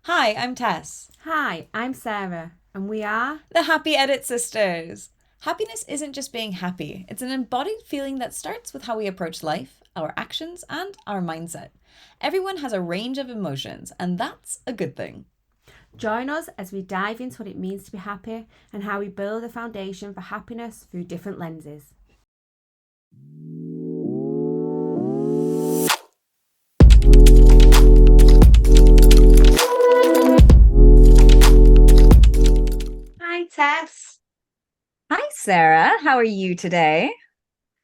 Hi, I'm Tess, Hi, I'm Sarah, and we are. the Happy Edit Sisters. Happiness isn't just being happy, it's an embodied feeling that starts with how we approach life, our actions, and our mindset. Everyone has a range of emotions, and that's a good thing. Join us as we dive into what it means to be happy and how we build a foundation for happiness through different lenses. Hi, Tess. Hi, Sarah. How are you today?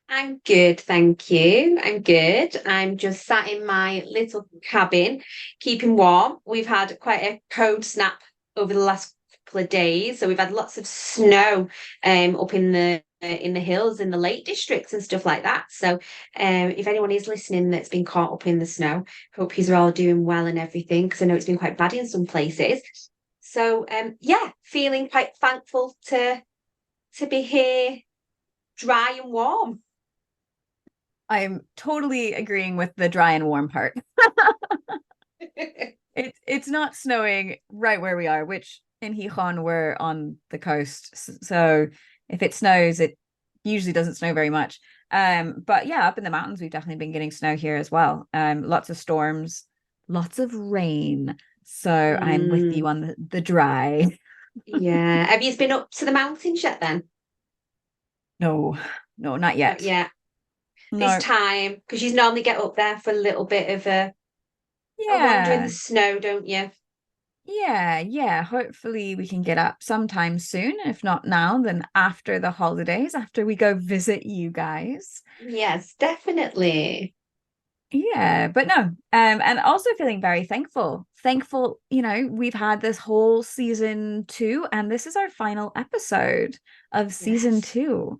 I'm good, thank you. I'm good. I'm just sat in my little cabin, keeping warm. We've had quite a cold snap over the last couple of days, so we've had lots of snow up in the hills in the Lake Districts and stuff like that. So, if anyone is listening that's been caught up in the snow, hope you're all doing well and everything, because I know it's been quite bad in some places. So, yeah, feeling quite thankful to be here, dry and warm. I'm totally agreeing with the dry and warm part. It's not snowing right where we are, which in Gijón we're on the coast. So if it snows, it usually doesn't snow very much. But yeah, up in the mountains, we've definitely been getting snow here as well. Lots of storms, lots of rain. So I'm with you Mm, on the dry. yeah. Have you been up to the mountains yet then? No, no, not Not yet. yet. It's No. time because you normally get up there for a little bit of a wander in the Yeah. snow, don't you? Yeah. Hopefully we can get up sometime soon. If not now, then after the holidays, after we go visit you guys. Yes, definitely. Yeah, but no. And also feeling very thankful. Thankful, we've had this whole season two, and this is our final episode of season Yes. two.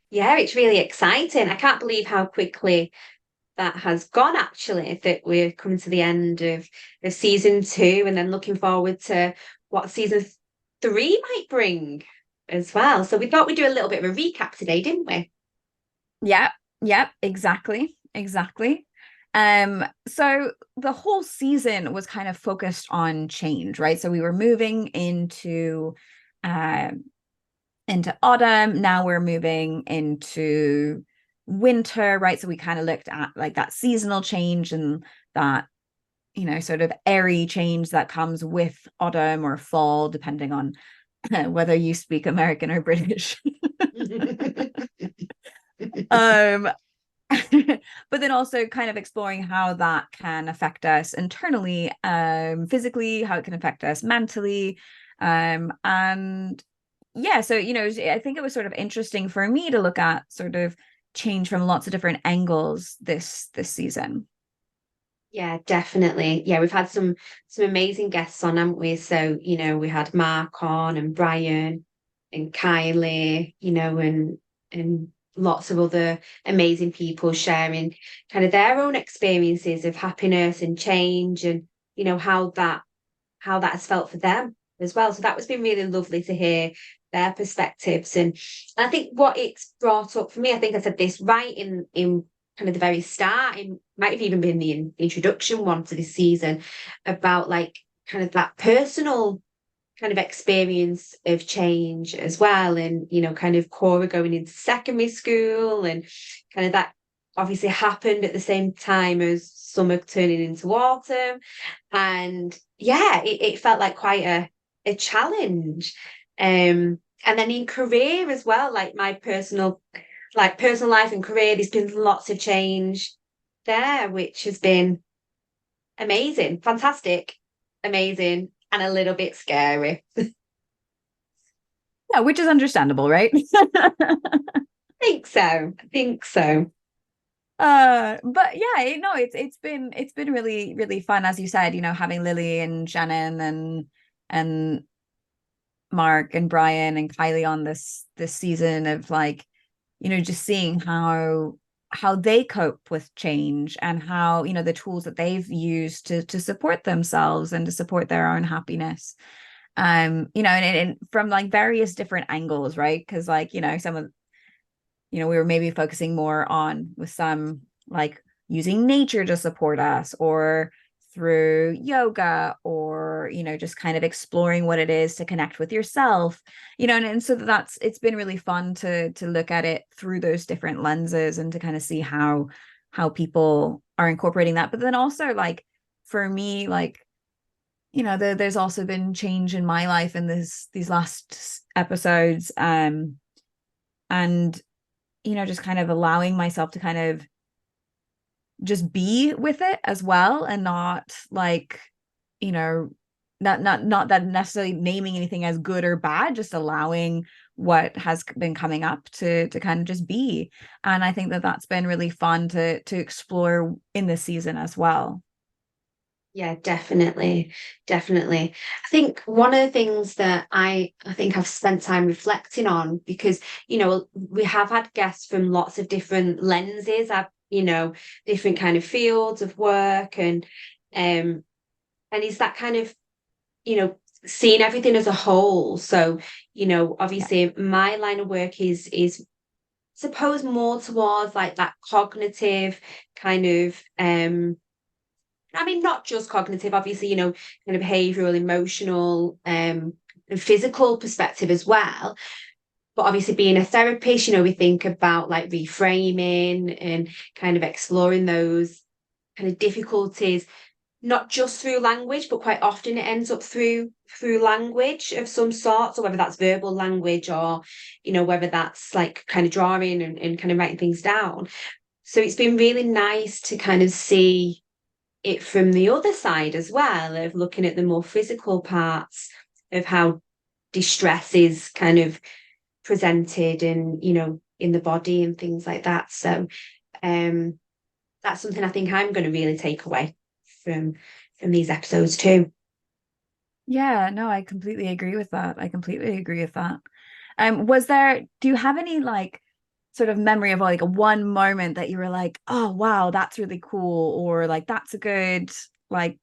Yeah, it's really exciting. I can't believe how quickly that has gone, actually, that we're coming to the end of season two and then looking forward to what season three might bring as well. So we thought we'd do a little bit of a recap today, didn't we? Yep, exactly. So the whole season was kind of focused on change, right? So we were moving um into autumn. Now we're moving into winter, right? So we kind of looked at like that seasonal change and that, sort of airy change that comes with autumn or fall, depending on whether you speak American or British. um, but then also kind of exploring how that can affect us internally, physically, how it can affect us mentally. And yeah, so I think it was sort of interesting for me to look at sort of change from lots of different angles this season. Yeah, definitely. Yeah, we've had some amazing guests on, haven't we? So, we had Mark on and Brian and Kylie, and lots of other amazing people sharing kind of their own experiences of happiness and change and how that has felt for them as well. So that was been really lovely to hear their perspectives. And I think what it's brought up for me, I think I said this right in kind of the very start, it might have even been the introduction one to this season about like kind of that personal kind of experience of change as well. And, kind of Cora going into secondary school and kind of that obviously happened at the same time as summer turning into autumn. And yeah, it felt like quite a challenge. And then in career as well, like my personal life and career, there's been lots of change there, which has been amazing, fantastic, amazing, and a little bit scary. Yeah, which is understandable, right? Think so. I think so. But yeah, it's been really, really fun, as you said, having Lily and Shannon and Mark and Brian and Kylie on this season of like, just seeing how they cope with change and how, the tools that they've used to support themselves and to support their own happiness. And from like various different angles, right? Because like, some of, we were maybe focusing more on with some like using nature to support us or through yoga or, you know, just kind of exploring what it is to connect with yourself, you know, and so that's, it's been really fun to look at it through those different lenses and to kind of see how people are incorporating that. But then also like for me, like, you know, there's also been change in my life in these last episodes, and you know, just kind of allowing myself to kind of just be with it as well, and not like, you know, not that necessarily naming anything as good or bad, just allowing what has been coming up to kind of just be. And I think that that's been really fun to explore in this season as well. Yeah, definitely. Definitely. I think one of the things that I think I've spent time reflecting on, because, you know, we have had guests from lots of different lenses, you know, different kind of fields of work, and is that kind of, you know, seeing everything as a whole. So, you know, Yeah. obviously my line of work is suppose more towards like that cognitive kind of I mean, not just cognitive, obviously, you know, kind of behavioral, emotional, and physical perspective as well. But obviously, being a therapist, you know, we think about like reframing and kind of exploring those kind of difficulties, not just through language, but quite often it ends up through language of some sort. So whether that's verbal language or, you know, whether that's like kind of drawing and kind of writing things down. So it's been really nice to kind of see it from the other side as well, of looking at the more physical parts of how distress is kind of presented and, you know, in the body and things like that. So um that's something I think I'm going to really take away from these episodes too. Yeah, no, I completely agree with that. I completely agree with that. Do you have any like sort of memory of like a one moment that you were like, oh wow, that's really cool, or like that's a good like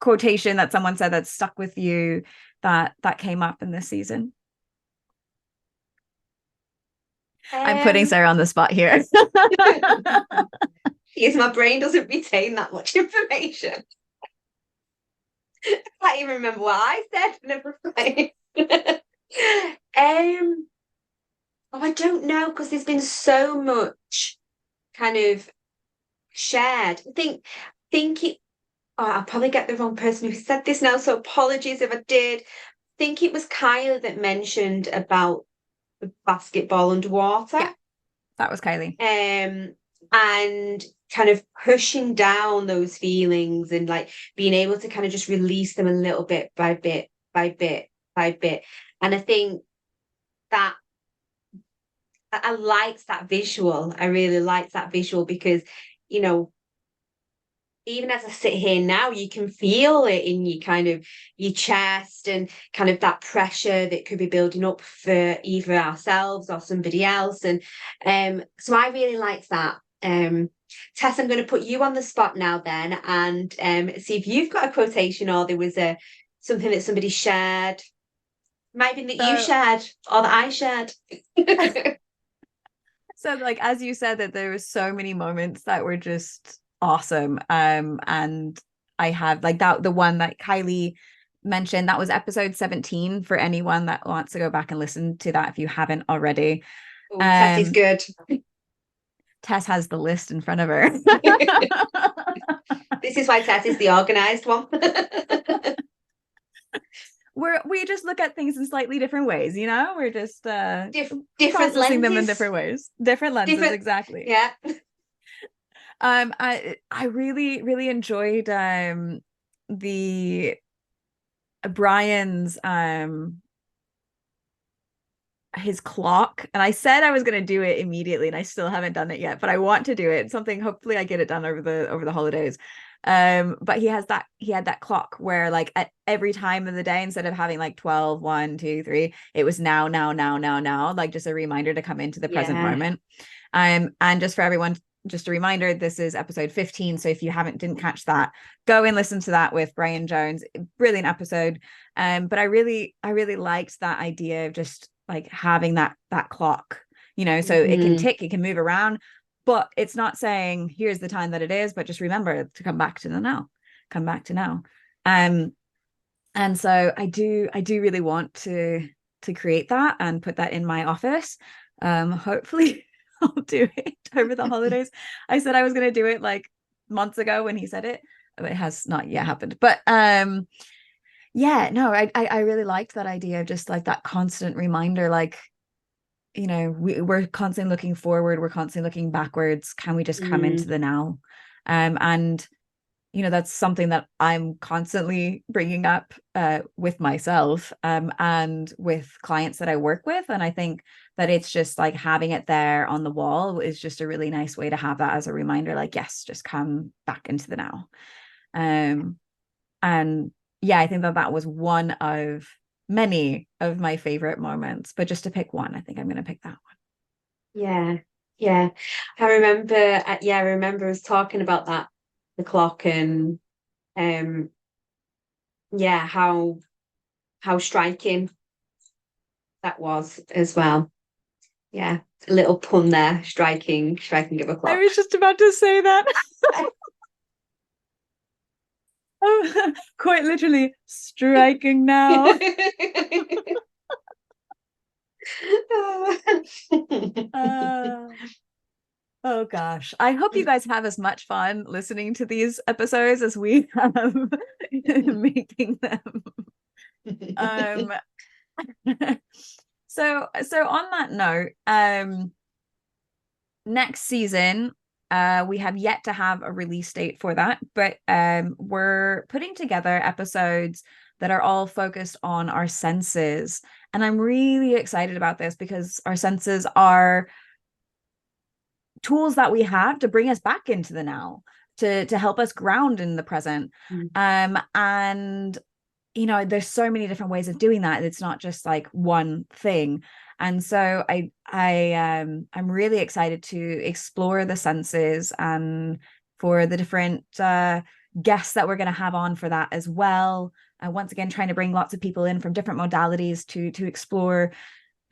quotation that someone said that stuck with you, that came up in this season? I'm putting Um Sarah on the spot here. Because my brain doesn't retain that much information. I can't even remember what I said. Never mind. Oh, I don't know, because there's been so much kind of shared. I think it. Oh, I'll probably get the wrong person who said this now, so apologies if I did. I think it was Kyla that mentioned about the basketball underwater, Yeah, that was Kylie. and kind of pushing down those feelings and like being able to kind of just release them a little bit by bit by bit by bit. And I think that I liked that visual. I really liked that visual because, you know, even as I sit here now, you can feel it in your kind of your chest and kind of that pressure that could be building up for either ourselves or somebody else. And so I really liked that. Tess, I'm going to put you on the spot now then, and see if you've got a quotation or there was a something that somebody shared. Might be that you So shared or that I shared. so like as you said, that there were so many moments that were just awesome. And I have like that, the one that Kylie mentioned, that was episode 17 for anyone that wants to go back and listen to that if you haven't already. Oh, Tess is um good. Tess has the list in front of her. This is why Tess is the organized one. We just look at things in slightly different ways, you know, we're just Different processing them in lenses. different ways, different lenses, Different, exactly. yeah. I really enjoyed the Brian's his clock, and I said I was going to do it immediately and I still haven't done it yet, but I want to do it. Something, hopefully I get it done over the holidays. But he had that clock where like at every time of the day, instead of having like 12, 1, 2, 3, it was now, like just a reminder to come into the present Yeah. moment. And just for everyone, just a reminder, this is episode 15, so if you didn't catch that, go and listen to that with Brian Jones. Brilliant episode. But I really liked that idea of just like having that clock, you know, so it can Mhm. tick, it can move around, but it's not saying here's the time that it is, but just remember to come back to the now, come back to now. um And so I do really want to create that and put that in my office. Hopefully I'll do it over the holidays. I said I was going to do it like months ago when he said it, but it has not yet happened. But yeah, no, I really liked that idea of just like that constant reminder, like, we're constantly looking forward, we're constantly looking backwards. Can we just come into Mm, the now? And that's something that I'm constantly bringing up with myself and with clients that I work with. And I think that it's just like having it there on the wall is just a really nice way to have that as a reminder, like, yes, just come back into the now. Um, and yeah, I think that that was one of many of my favorite moments. But just to pick one, I think I'm going to pick that one. yeah, yeah. I remember us talking about that, the clock, and um, yeah, how striking that was as well. Yeah, a little pun there, striking of a I clock. was just about to say that. Quite literally striking now. Uh, oh gosh. I hope you guys have as much fun listening to these episodes as we have making them. Um so on that note, next season, we have yet to have a release date for that, but we're putting together episodes that are all focused on our senses. And I'm really excited about this because our senses are tools that we have to bring us back into the now, to help us ground in the present. And there's so many different ways of doing that. It's not just like one thing. And so I'm really excited to explore the senses and for the different guests that we're going to have on for that as well. Once again, trying to bring lots of people in from different modalities to explore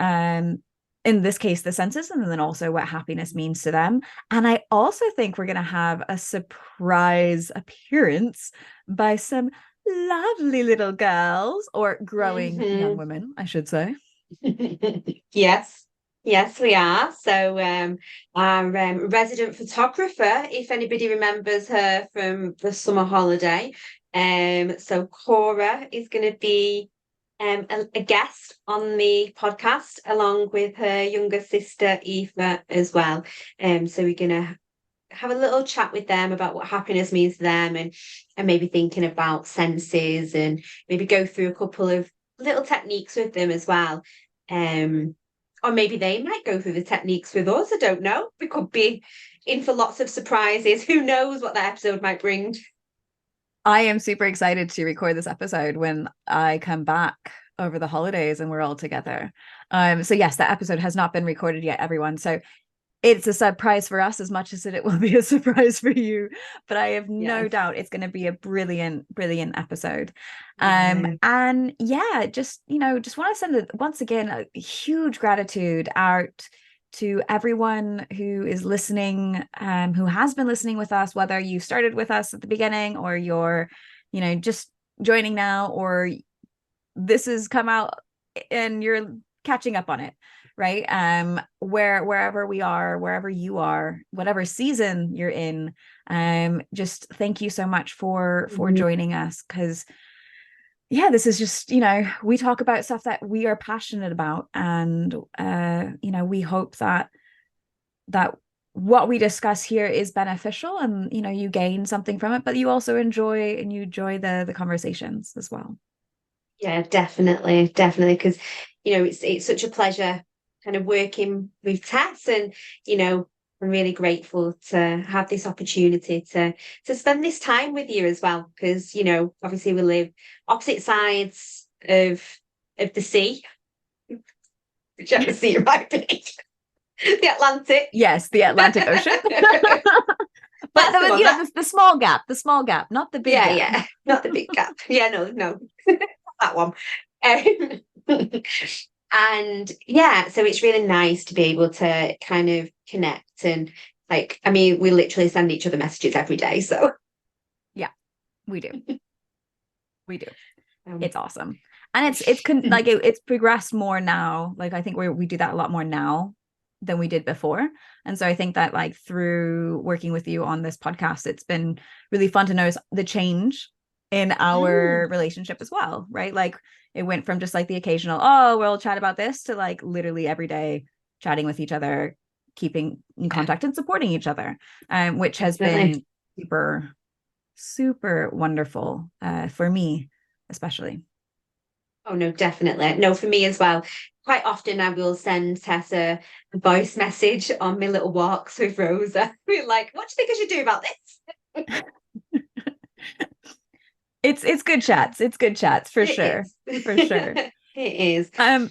um in this case the senses, and then also what happiness means to them. And I also think we're going to have a surprise appearance by some lovely little girls, or growing young Hmm. women, I should say. Yes, yes, we are. So, our resident photographer, if anybody remembers her from the summer holiday, so Cora is going to be a guest on the podcast along with her younger sister Eva as well. So we're going to have a little chat with them about what happiness means to them, and maybe thinking about senses, and maybe go through a couple of little techniques with them as well. Um, or maybe they might go through the techniques with us. I don't know. We could be in for lots of surprises. Who knows what that episode might bring? I am super excited to record this episode when I come back over the holidays and we're all together. So yes, that episode has not been recorded yet, everyone. So it's a surprise for us as much as it will be a surprise for you. But I have no Yes. doubt it's going to be a brilliant, brilliant episode. Yeah. And yeah, just want to send once again a huge gratitude out to everyone who is listening, who has been listening with us, whether you started with us at the beginning or you're, just joining now, or this has come out and you're catching up on it, right? Wherever we are, wherever you are, whatever season you're in, just thank you so much for Mhm. joining us, because yeah, this is just, we talk about stuff that we are passionate about, and we hope that what we discuss here is beneficial, and you gain something from it, but you also enjoy the conversations as well. Yeah, definitely, definitely. Because it's such a pleasure kind of working with Tess, and I'm really grateful to have this opportunity to spend this time with you as well. Because obviously we live opposite sides of the sea, whichever sea it might be, the Atlantic. Yes, the Atlantic Ocean. But That's the one. the small gap, not the big Yeah, gap. yeah, not the big gap. Yeah, no, no, that one. Um, and yeah, so it's really nice to be able to kind of connect, and like, I mean, we literally send each other messages every day. So Yeah, we do. We do. Um, It's awesome. And it's progressed more now. Like I think we do that a lot more now than we did before. And so I think that like through working with you on this podcast, it's been really fun to notice the change in our mm, relationship as well, right? Like it went from just like the occasional, oh, we'll chat about this to like literally every day chatting with each other, keeping in yeah, contact and supporting each other, which has definitely. been super, super wonderful for me, especially. Oh no, definitely. No, for me as well. Quite often I will send Tessa a voice message on my little walks with Rosa. We're like, what do you think I should do about this? It's good chats. It's good chats for It sure. is. For sure. It is. Um,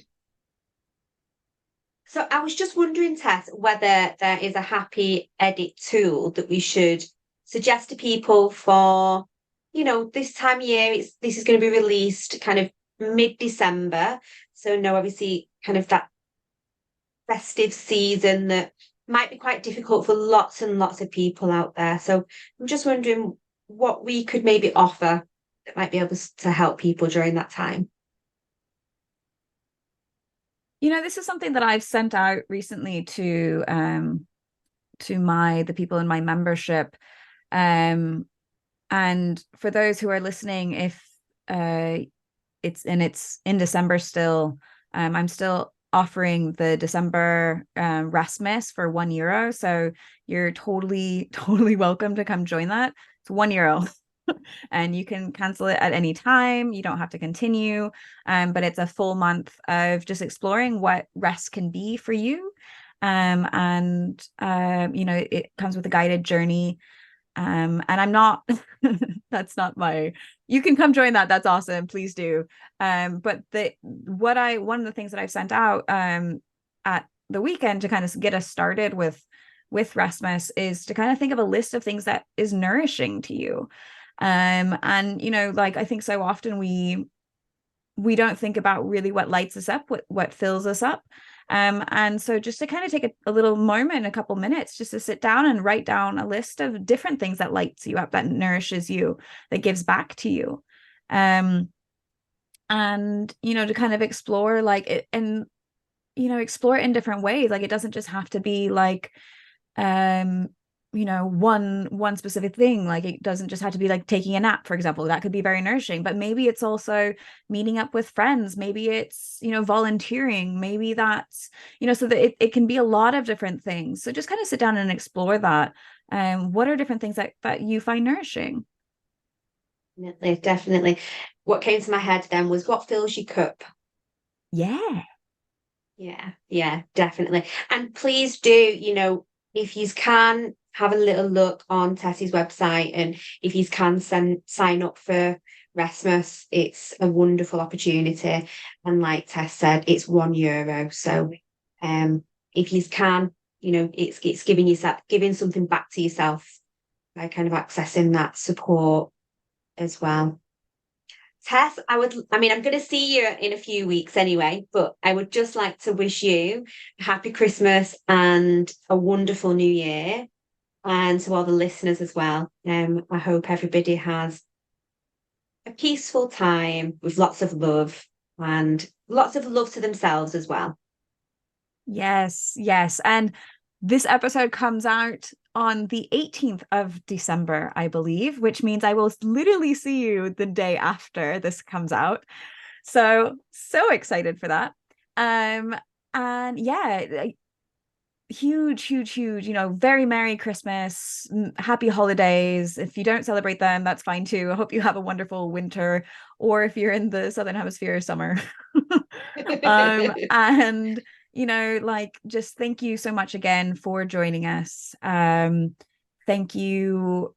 So I was just wondering, Tess, whether there is a happy edit tool that we should suggest to people for, this time of year. This is going to be released kind of mid-December. So no, obviously kind of that festive season that might be quite difficult for lots and lots of people out there. So I'm just wondering what we could maybe offer that might be able to help people during that time. this is something that I've sent out recently to my the people in my membership. Um and for those who are listening, if uh it's in December still, I'm still offering the December Rasmus for €1. So you're totally, totally welcome to come join that. It's €1. And you can cancel it at any time. You don't have to continue. But it's a full month of just exploring what rest can be for you. And it comes with a guided journey. And I'm not, that's not my, you can come join that. That's awesome. Please do. But one of the things that I've sent out at the weekend to kind of get us started with Rasmus is to kind of think of a list of things that is nourishing to you. And like I think so often we don't think about really what lights us up, what fills us up. And so just to kind of take a little moment, a couple minutes, just to sit down and write down a list of different things that lights you up, that nourishes you, that gives back to you. Um, and to kind of explore like it and explore it in different ways. Like it doesn't just have to be like um one specific thing. Like it doesn't just have to be like taking a nap, for example. That could be very nourishing, but maybe it's also meeting up with friends. Maybe it's volunteering. Maybe that's so that it can be a lot of different things. So just kind of sit down and explore that. What are different things that you find nourishing? Definitely, definitely. What came to my head then was what fills your cup? Yeah. Yeah, yeah, definitely. And please do, if you can have a little look on Tessie's website and if you can sign up for Rasmus, it's a wonderful opportunity. And like Tess said, it's €1. So if you can, it's giving something back to yourself by kind of accessing that support as well. Tess, I'm going to see you in a few weeks anyway, but I would just like to wish you a happy Christmas and a wonderful new year. And to all the listeners as well. I hope everybody has a peaceful time with lots of love and lots of love to themselves as well. Yes, yes. And this episode comes out on the 18th of December, I believe, which means I will literally see you the day after this comes out. So, so excited for that. Um, and yeah, huge, huge, huge, very Merry Christmas, happy holidays. If you don't celebrate them, that's fine too. I hope you have a wonderful winter, or if you're in the Southern Hemisphere, summer. And like just thank you so much again for joining us. Thank you,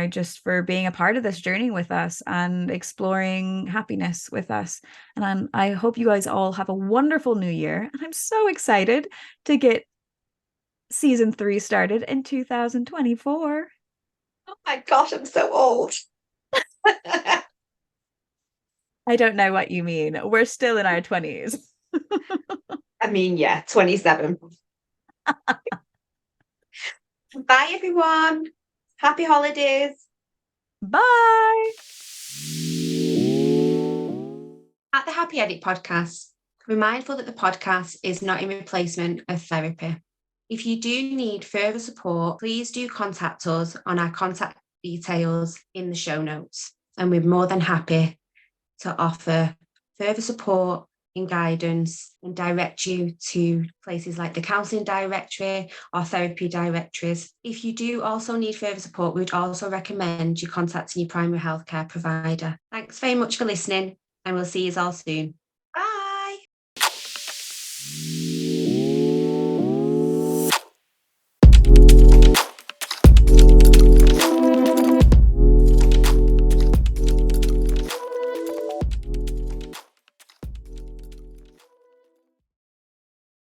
just for being a part of this journey with us and exploring happiness with us. And I hope you guys all have a wonderful new year. And I'm so excited to get season 3 started in 2024. Oh my gosh, I'm so old. I don't know what you mean. We're still in our 20s. I mean, yeah, 27. Bye, everyone. Happy holidays. Bye. Happy Edit podcast, we're mindful that the podcast is not in replacement of therapy. If you do need further support, please do contact us on our contact details in the show notes. And we're more than happy to offer further support and guidance and direct you to places like the counselling directory or therapy directories. If you do also need further support, we would also recommend you contacting your primary healthcare provider. Thanks very much for listening, and we'll see you all soon.